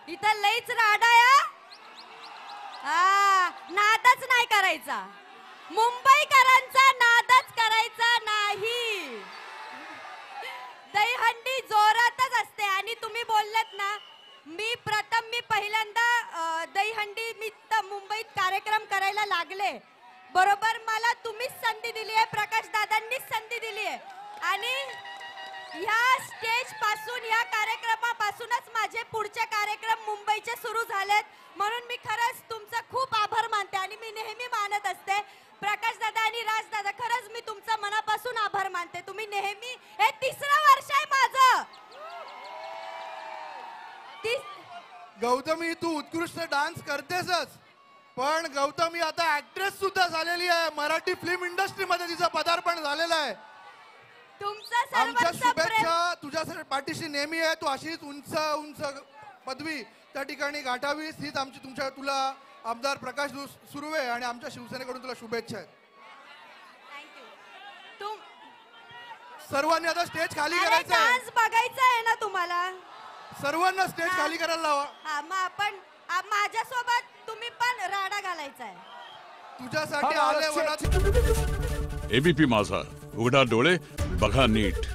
इथं लईच राडाया. नादच नाही करायचा. मुंबईकरांचा नादच करायचा नाही. दहीहंडी जोरातच असते. आणि तुम्ही बोललात ना, मी पहिल्यांदा दहीहंडी मी मुंबईत कार्यक्रम करायला लागले बरोबर. मला तुम्हीच संधी दिली आहे, प्रकाश दादांनीच संधी दिली आहे. आणि ह्या स्टेज पासून, या कार्यक्रमापासूनच माझे पुढचे कार्यक्रम मुंबईचे सुरू झालेत. म्हणून मी खरंच तुमचा खूप आभार मानते. आणि मी नेहमी मानत असते प्रकाश दादा आणि राज दादा, खरंच मी तुमचा मनापासून आभार मानते. तुम्ही नेहमी, हे 3रं वर्ष आहे माझं. गौतमी, तू उत्कृष्ट डान्स करतेसच, पण गौतमी आता ऍक्ट्रेस सुद्धा झालेली आहे. मराठी फिल्म इंडस्ट्रीमध्ये तिचं पदार्पण झालेलं आहे. आमच्या शुभेच्छा तुझ्या पाठीशी नेहमी आहे. तू अशीच उंच उंच पदवी त्या ठिकाणी गाठावीस, हीच आमची तुला आमदार प्रकाश सुर्वे आणि आमच्या शिवसेनेकडून तुला शुभेच्छा आहेत. सर्वांनी आता स्टेज खाली करायचं आहे. डान्स बघायचा आहे ना तुम्हाला? सर्वांना स्टेज खाली करायला लावा. मग आपण माझ्यासोबत तुम्ही पण राडा घालायचा आहे. तुझ्यासाठी आले वनात. एबीपी माझा, उघडा डोळे बघा नीट.